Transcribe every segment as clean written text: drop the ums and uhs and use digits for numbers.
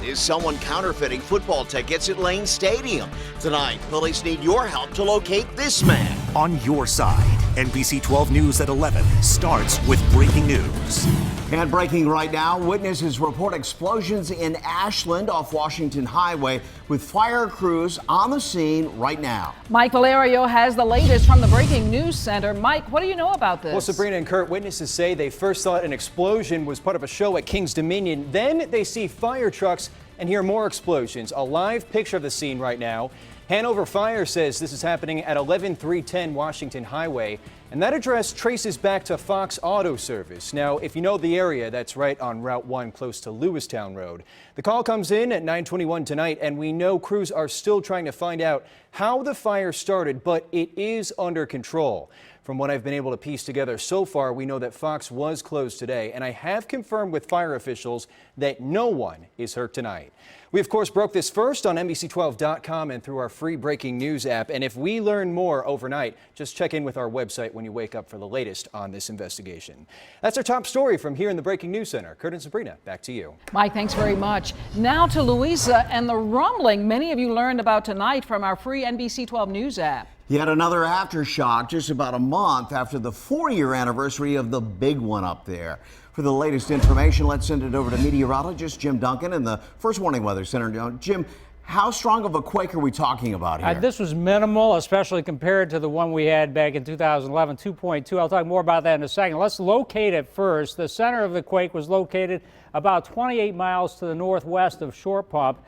is someone counterfeiting football tickets at Lane Stadium. Tonight, police need your help to locate this man. On your side, NBC12 News at 11 starts with breaking news. And breaking right now, witnesses report explosions in Ashland off Washington Highway with fire crews on the scene right now. Mike Valerio has the latest from the Breaking News Center. Mike, what do you know about this? Well, Sabrina and Kurt, witnesses say they first thought an explosion was part of a show at King's Dominion. Then they see fire trucks and hear more explosions. A live picture of the scene right now. Hanover Fire says this is happening at 11310 Washington Highway, and that address traces back to Fox Auto Service. Now, if you know the area, that's right on Route 1 close to Lewistown Road. The call comes in at 9:21 tonight, and we know crews are still trying to find out how the fire started, but it is under control. From what I've been able to piece together so far, we know that Fox was closed today, and I have confirmed with fire officials that no one is hurt tonight. We, of course, broke this first on NBC12.com and through our free breaking news app. And if we learn more overnight, just check in with our website when you wake up for the latest on this investigation. That's our top story from here in the Breaking News Center. Kurt and Sabrina, back to you. Mike, thanks very much. Now to Louisa and the rumbling many of you learned about tonight from our free NBC12 News app. Yet another aftershock just about a month after the 4-year anniversary of the big one up there. For the latest information, let's send it over to meteorologist Jim Duncan in the First Warning Weather Center. Jim, how strong of a quake are we talking about here? This was minimal, especially compared to the one we had back in 2011, 2.2. I'll talk more about that in a second. Let's locate it first. The center of the quake was located about 28 miles to the northwest of Short Pump,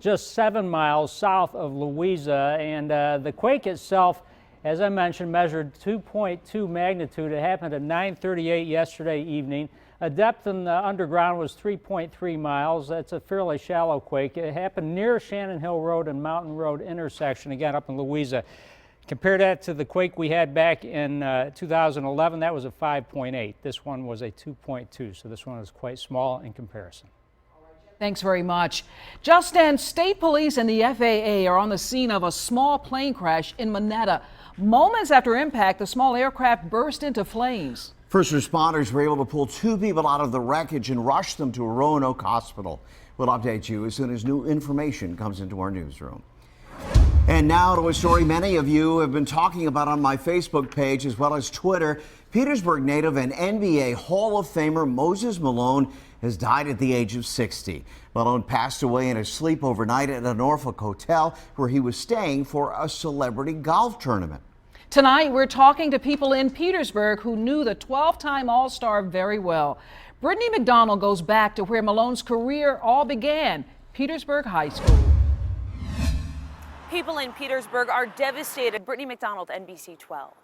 just 7 miles south of Louisa. And the quake itself, as I mentioned, measured 2.2 magnitude. It happened at 9:38 yesterday evening. A depth in the underground was 3.3 miles. That's a fairly shallow quake. It happened near Shannon Hill Road and Mountain Road intersection, again up in Louisa. Compare that to the quake we had back in 2011. That was a 5.8. This one was a 2.2, so this one is quite small in comparison. Thanks very much. Just then, state police and the FAA are on the scene of a small plane crash in Monetta. Moments after impact, the small aircraft burst into flames. First responders were able to pull 2 people out of the wreckage and rush them to a Roanoke hospital. We'll update you as soon as new information comes into our newsroom. And now to a story many of you have been talking about on my Facebook page as well as Twitter. Petersburg native and NBA Hall of Famer Moses Malone has died at the age of 60. Malone passed away in his sleep overnight at a Norfolk hotel where he was staying for a celebrity golf tournament. Tonight, we're talking to people in Petersburg who knew the 12-time All-Star very well. Brittany McDonald goes back to where Malone's career all began, Petersburg High School. People in Petersburg are devastated. Brittany McDonald, NBC12.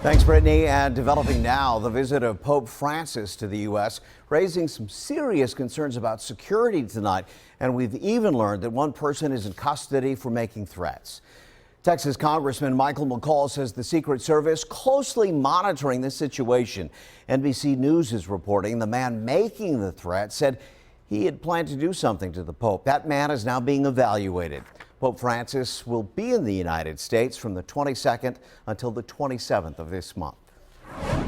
Thanks, Brittany. And developing now, the visit of Pope Francis to the U.S., raising some serious concerns about security tonight. And we've even learned that one person is in custody for making threats. Texas Congressman Michael McCall says the Secret Service closely monitoring the situation. NBC News is reporting the man making the threat said he had planned to do something to the Pope. That man is now being evaluated. Pope Francis will be in the United States from the 22nd until the 27th of this month.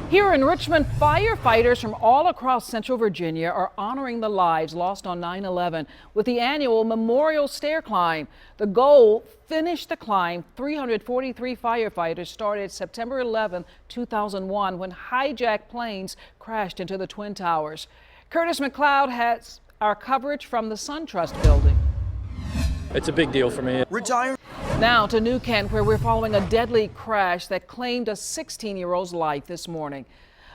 Here in Richmond, firefighters from all across Central Virginia are honoring the lives lost on 9/11 with the annual Memorial Stair Climb. The goal, finish the climb. 343 firefighters started September 11, 2001, when hijacked planes crashed into the Twin Towers. Curtis McLeod has our coverage from the SunTrust building. It's a big deal for me. Retired. Now to New Kent, where we're following a deadly crash that claimed a 16-year-old's life this morning.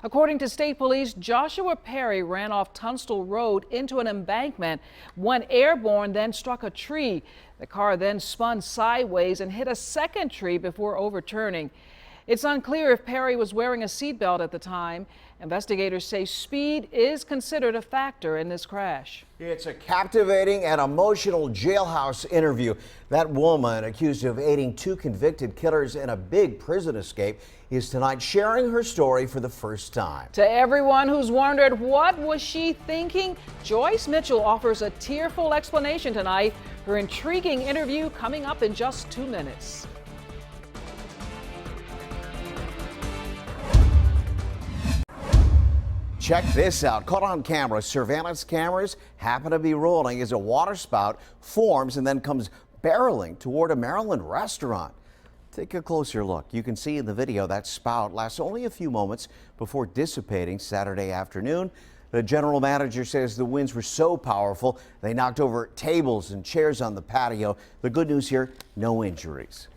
According to state police, Joshua Perry ran off Tunstall Road into an embankment, went airborne, then struck a tree. The car then spun sideways and hit a second tree before overturning. It's unclear if Perry was wearing a seatbelt at the time. Investigators say speed is considered a factor in this crash. It's a captivating and emotional jailhouse interview. That woman, accused of aiding 2 convicted killers in a big prison escape, is tonight sharing her story for the first time. To everyone who's wondered what was she thinking, Joyce Mitchell offers a tearful explanation tonight. Her intriguing interview coming up in just 2 minutes. Check this out. Caught on camera, surveillance cameras happen to be rolling as a water spout forms and then comes barreling toward a Maryland restaurant. Take a closer look. You can see in the video that spout lasts only a few moments before dissipating Saturday afternoon. The general manager says the winds were so powerful they knocked over tables and chairs on the patio. The good news here, no injuries.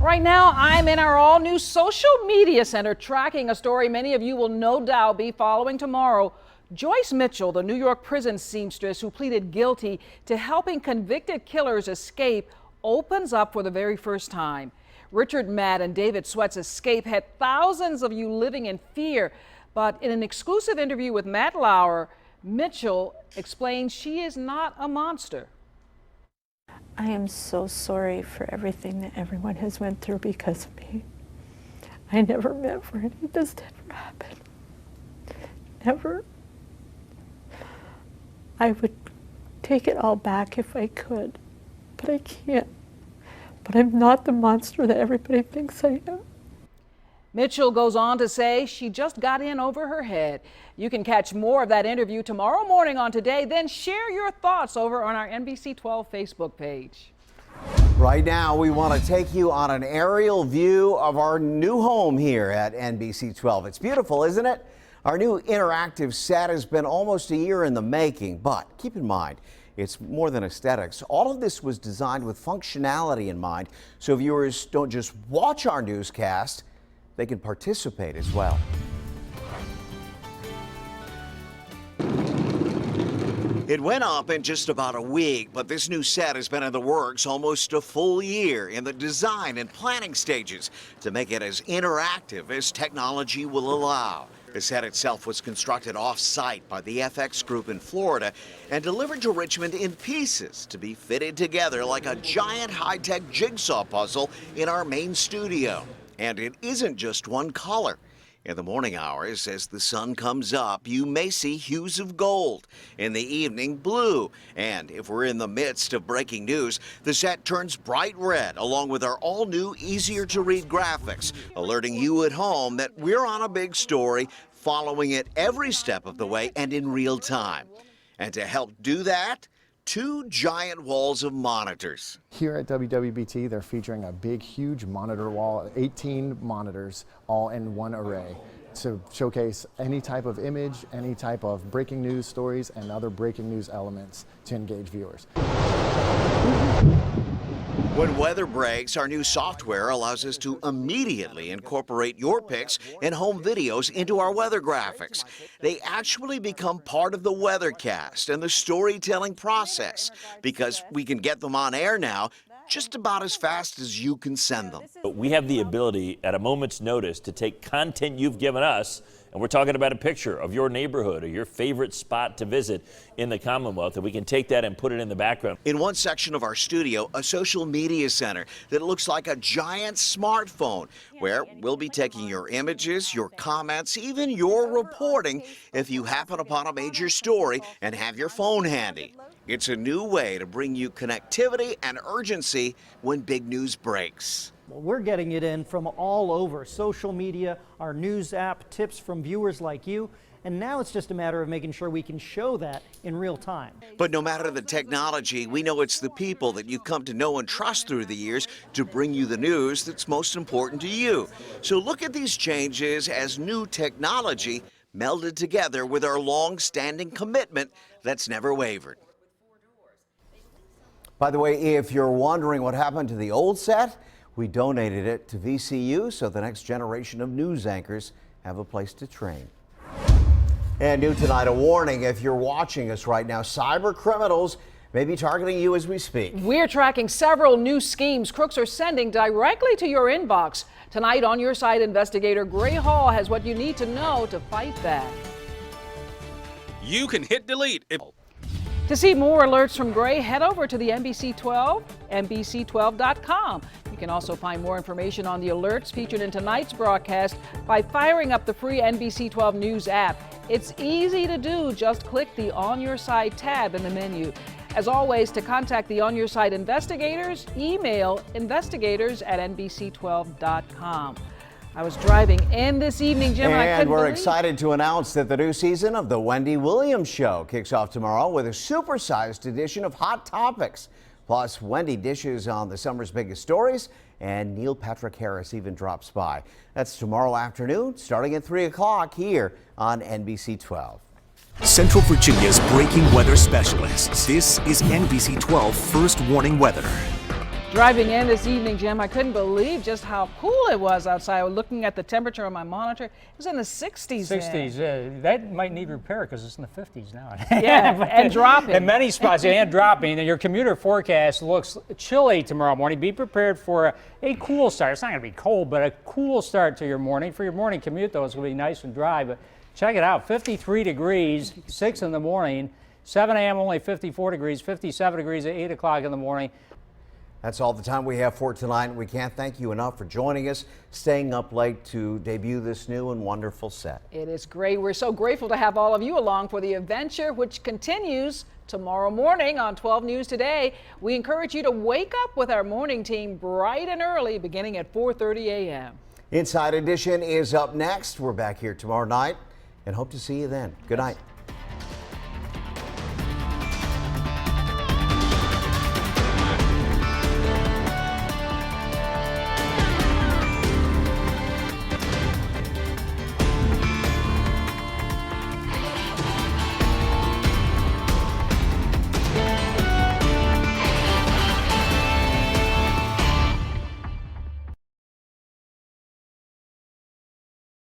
Right now, I'm in our all-new social media center tracking a story many of you will no doubt be following tomorrow. Joyce Mitchell, the New York prison seamstress who pleaded guilty to helping convicted killers escape, opens up for the very first time. Richard Matt and David Sweat's escape had thousands of you living in fear. But in an exclusive interview with Matt Lauer, Mitchell explains she is not a monster. I am so sorry for everything that everyone has went through because of me. I never meant for any of this to ever happen. Never. I would take it all back if I could, but I can't. But I'm not the monster that everybody thinks I am. Mitchell goes on to say she just got in over her head. You can catch more of that interview tomorrow morning on Today. Then share your thoughts over on our NBC12 Facebook page. Right now, we want to take you on an aerial view of our new home here at NBC12. It's beautiful, isn't it? Our new interactive set has been almost a year in the making, but keep in mind, it's more than aesthetics. All of this was designed with functionality in mind, so viewers don't just watch our newscast, they can participate as well. It went up in just about a week, but this new set has been in the works almost a full year in the design and planning stages to make it as interactive as technology will allow. The set itself was constructed off-site by the FX Group in Florida and delivered to Richmond in pieces to be fitted together like a giant high-tech jigsaw puzzle in our main studio. And it isn't just one color. In the morning hours, as the sun comes up, you may see hues of gold. In the evening, blue. And if we're in the midst of breaking news, the set turns bright red, along with our all-new, easier-to-read graphics, alerting you at home that we're on a big story, following it every step of the way and in real time. And to help do that, two giant walls of monitors. Here at WWBT, they're featuring a big, huge monitor wall, 18 monitors, all in one array, to showcase any type of image, any type of breaking news stories, and other breaking news elements to engage viewers. When weather breaks, our new software allows us to immediately incorporate your pics and home videos into our weather graphics. They actually become part of the weathercast and the storytelling process because we can get them on air now just about as fast as you can send them. We have the ability at a moment's notice to take content you've given us, and we're talking about a picture of your neighborhood or your favorite spot to visit in the Commonwealth, and we can take that and put it in the background. In one section of our studio, a social media center that looks like a giant smartphone, where we'll be taking your images, your comments, even your reporting if you happen upon a major story and have your phone handy. It's a new way to bring you connectivity and urgency when big news breaks. Well, we're getting it in from all over, social media, our news app, tips from viewers like you, and now it's just a matter of making sure we can show that in real time. But no matter the technology, we know it's the people that you've come to know and trust through the years to bring you the news that's most important to you. So look at these changes as new technology melded together with our long-standing commitment that's never wavered. By the way, if you're wondering what happened to the old set, we donated it to VCU so the next generation of news anchors have a place to train. And new tonight, a warning if you're watching us right now, cyber criminals may be targeting you as we speak. We're tracking several new schemes crooks are sending directly to your inbox. Tonight, On Your Side investigator Gray Hall has what you need to know to fight back. You can hit delete. To see more alerts from Gray, head over to the NBC12, NBC12.com. You can also find more information on the alerts featured in tonight's broadcast by firing up the free NBC12 News app. It's easy to do. Just click the On Your Side tab in the menu. As always, to contact the On Your Side investigators, email investigators@NBC12.com. I was driving in this evening, Jim, and I couldn't we're believe. excited to announce that the new season of the Wendy Williams Show kicks off tomorrow with a supersized edition of Hot Topics. Plus, Wendy dishes on the summer's biggest stories, and Neil Patrick Harris even drops by. That's tomorrow afternoon, starting at 3 o'clock here on NBC 12. Central Virginia's breaking weather specialists. This is NBC 12 First Warning Weather. Driving in this evening, Jim, I couldn't believe just how cool it was outside. Looking at the temperature on my monitor, it was in the 60s. 60s. That might need repair because it's in the 50s now. Yeah, and dropping. In many spots, and dropping. And your commuter forecast looks chilly tomorrow morning. Be prepared for a cool start. It's not going to be cold, but a cool start to your morning. For your morning commute, though, it's going to be nice and dry. But check it out, 53 degrees, 6 in the morning. 7 a.m. only 54 degrees, 57 degrees at 8 o'clock in the morning. That's all the time we have for tonight. We can't thank you enough for joining us, staying up late to debut this new and wonderful set. It is great. We're so grateful to have all of you along for the adventure, which continues tomorrow morning on 12 News Today. We encourage you to wake up with our morning team bright and early, beginning at 4:30 a.m. Inside Edition is up next. We're back here tomorrow night and hope to see you then. Good night.